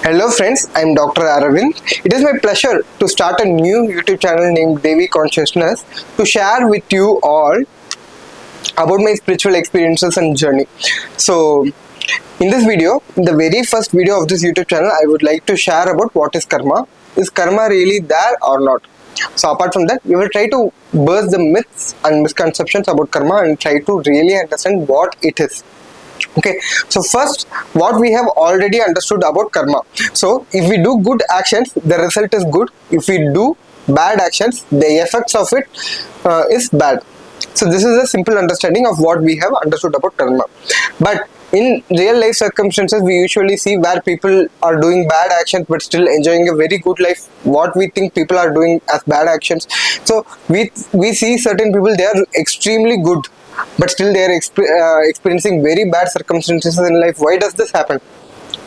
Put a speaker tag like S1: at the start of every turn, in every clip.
S1: Hello friends, I am Dr. Aravind. It is my pleasure to start a new YouTube channel named Devi Consciousness to share with you all about my spiritual experiences and journey. So, in this video, in the very first video of this YouTube channel, I would like to share about what is karma. Is karma really there or not? So apart from that, we will try to burst the myths and misconceptions about karma and try to really understand what it is. Okay, so first, what we have already understood about karma. So if we do good actions, the result is good. If we do bad actions, the effects of it is bad. So this is a simple understanding of what we have understood about karma. But in real life circumstances, we usually see where people are doing bad actions but still enjoying a very good life. What we think people are doing as bad actions. So we see certain people, they are extremely good, but still they are experiencing very bad circumstances in life. Why does this happen?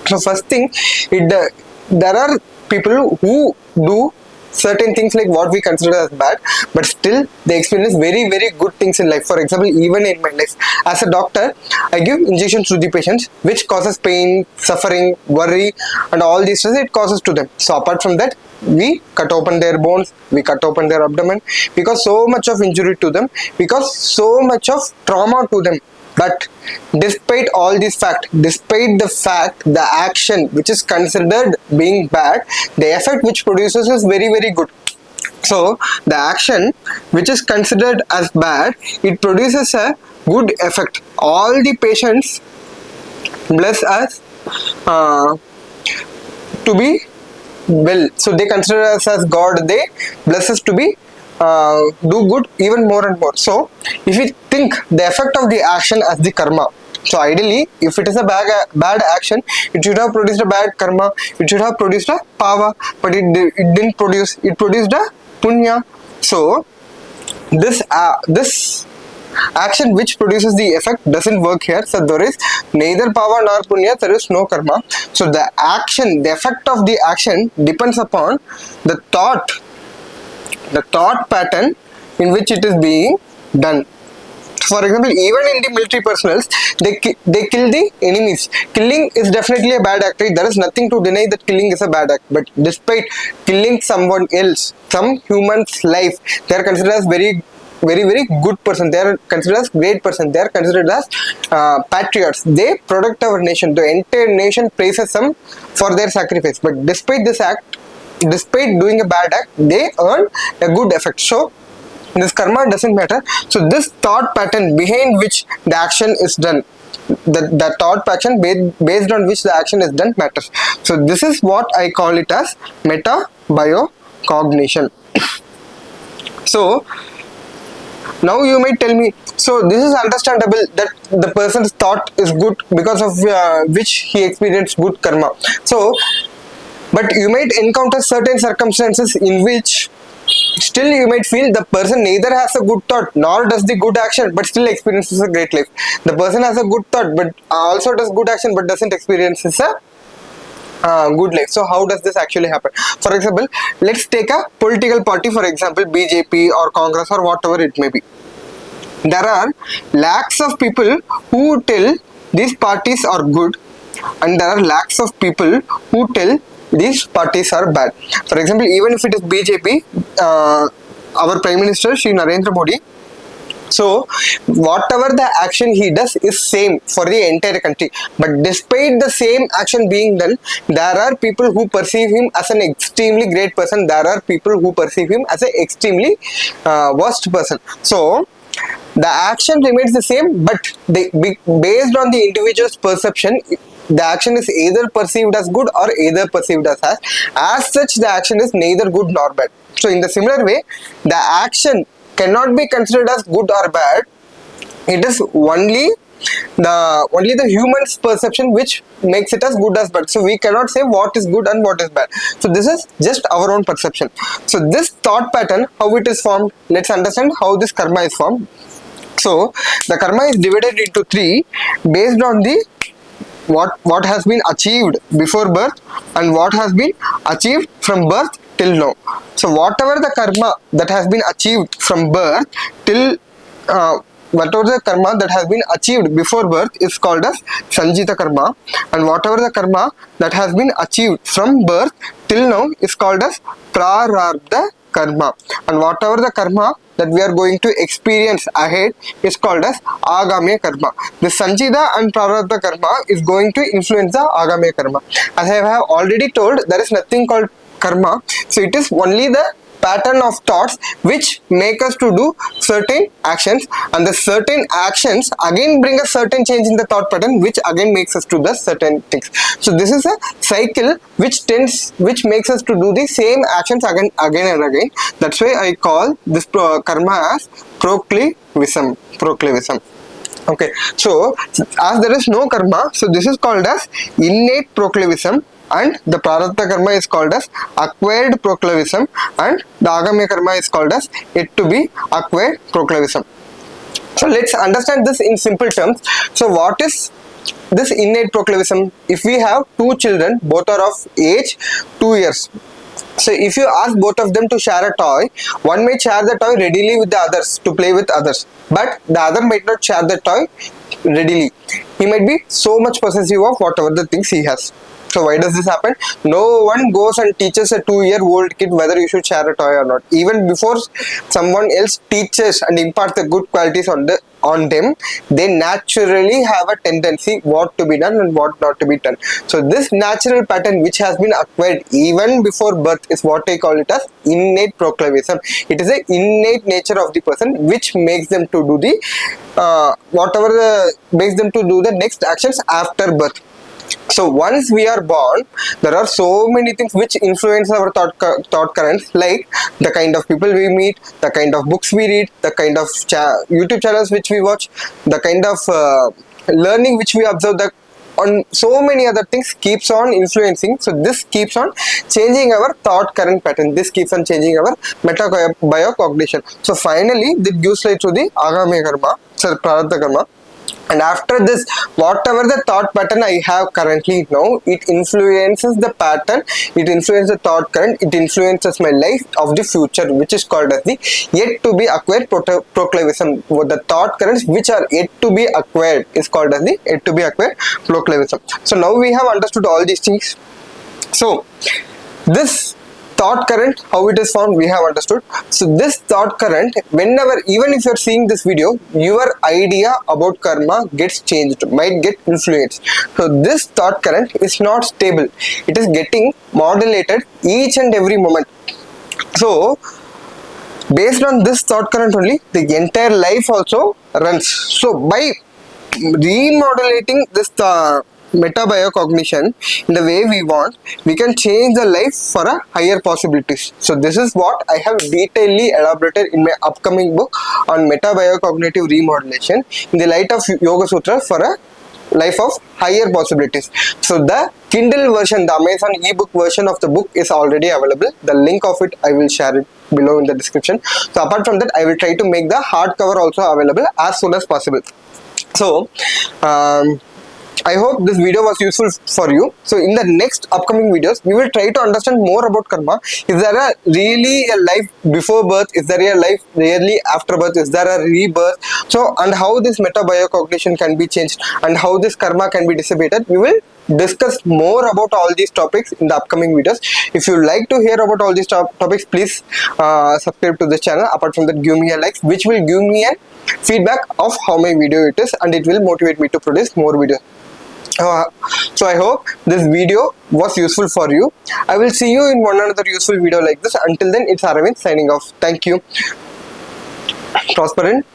S1: So first thing, there are people who do certain things like what we consider as bad, but still they experience very good things in life. For example, even in my life as a doctor, I give injections to the patients which causes pain, suffering, worry and all these things it causes to them. So apart from that, we cut open their bones, we cut open their abdomen, because so much of injury to them, because so much of trauma to them. But despite all this fact, despite the fact, the action which is considered being bad, the effect which produces is very good. So the action which is considered as bad, it produces a good effect. All the patients bless us to be well. So they consider us as God, they bless us to be do good even more and more. So if we think the effect of the action as the karma, so ideally if it is a bad action, it should have produced a bad karma, it should have produced a pava, but it didn't produce, it produced a punya. So this action which produces the effect doesn't work here. So there is neither pava nor punya, there is no karma. So the action, the effect of the action depends upon the thought pattern in which it is being done. For example, even in the military personnel, they kill the enemies. Killing is definitely a bad act. There is nothing to deny that killing is a bad act. But despite killing someone else, some human's life, they are considered as very good person. They are considered as great person. They are considered as patriots. They protect our nation. The entire nation praises them for their sacrifice. But despite this act, despite doing a bad act, they earn a good effect. So this karma doesn't matter. So this thought pattern behind which the action is done, the thought pattern based on which the action is done matters. So this is what I call it as metabiocognition. So now you might tell me, so this is understandable that the person's thought is good because of which he experienced good karma. So but you might encounter certain circumstances in which still you might feel the person neither has a good thought nor does the good action but still experiences a great life. The person has a good thought but also does good action but doesn't experience a good life. So how does this actually happen? For example, let's take a political party, for example BJP or Congress or whatever it may be. There are lakhs of people who tell these parties are good and there are lakhs of people who tell these parties are bad. For example, even if it is BJP, our Prime Minister Shri Narendra Modi, so whatever the action he does is same for the entire country. But despite the same action being done, there are people who perceive him as an extremely great person. There are people who perceive him as an extremely worst person. So the action remains the same, but based on the individual's perception, the action is either perceived as good or either perceived as bad. As such, the action is neither good nor bad. So in the similar way, the action cannot be considered as good or bad. It is only the human's perception which makes it as good as bad. So we cannot say what is good and what is bad. So this is just our own perception. So this thought pattern, how it is formed, let's understand how this karma is formed. So the karma is divided into three based on the what has been achieved before birth and what has been achieved from birth till now. So whatever the karma that has been achieved from birth till whatever the karma that has been achieved before birth is called as Sanjita karma, and whatever the karma that has been achieved from birth till now is called as Prarabdha karma, and whatever the karma that we are going to experience ahead is called as Agami karma. The Sanjita and Prarabdha karma is going to influence the Agami karma. As I have already told, there is nothing called karma, so it is only the pattern of thoughts which make us to do certain actions, and the certain actions again bring a certain change in the thought pattern, which again makes us to the certain things. So this is a cycle which makes us to do the same actions again and again. That's why I call this karma as Proclivism. Okay, so as there is no karma, so this is called as innate Proclivism, and the Prarabdha karma is called as acquired Proclivism, and the Agami karma is called as yet to be acquired Proclivism. So let's understand this in simple terms. So what is this innate Proclivism? If we have two children, both are of age 2 years. So if you ask both of them to share a toy, one may share the toy readily with the others to play with others, but the other might not share the toy readily. He might be so much possessive of whatever the things he has. So why does this happen? No one goes and teaches a 2-year-old kid whether you should share a toy or not. Even before someone else teaches and imparts the good qualities on them, they naturally have a tendency what to be done and what not to be done. So this natural pattern which has been acquired even before birth is what I call it as innate Proclivism. It is an innate nature of the person which makes them to do the makes them to do the next actions after birth. So once we are born, there are so many things which influence our thought currents, like the kind of people we meet, the kind of books we read, the kind of YouTube channels which we watch, the kind of learning which we observe, on so many other things keeps on influencing. So this keeps on changing our thought current pattern. This keeps on changing our metabiocognition. So finally, this gives rise to the Agami karma, so Prarabdha karma. And after this, whatever the thought pattern I have currently now, it influences the pattern, it influences the thought current, it influences my life of the future, which is called as the yet to be acquired Proclivism. The thought currents which are yet to be acquired is called as the yet to be acquired Proclivism. So now we have understood all these things. So this thought current, how it is formed, we have understood. So this thought current, whenever, even if you are seeing this video, your idea about karma gets changed, might get influenced. So this thought current is not stable, it is getting modulated each and every moment. So based on this thought current only, the entire life also runs. So by remodulating this metabiocognition in the way we want, we can change the life for a higher possibilities. So this is what I have detailedly elaborated in my upcoming book on metabiocognitive remodulation in the light of Yoga Sutras for a life of higher possibilities. So the Kindle version, the Amazon ebook version of the book is already available. The link of it I will share it below in the description. So apart from that, I will try to make the hardcover also available as soon as possible. So I hope this video was useful for you. So in the next upcoming videos, we will try to understand more about karma. Is there really a life before birth? Is there a life really after birth? Is there a rebirth? So, and how this metabiocognition can be changed and how this karma can be dissipated. We will discuss more about all these topics in the upcoming videos. If you like to hear about all these topics, please subscribe to this channel. Apart from that, give me a like, which will give me a feedback of how my video it is, and it will motivate me to produce more videos. So I hope this video was useful for you. I will see you in one another useful video like this. Until then, it's Aravind signing off. Thank you. Prosper and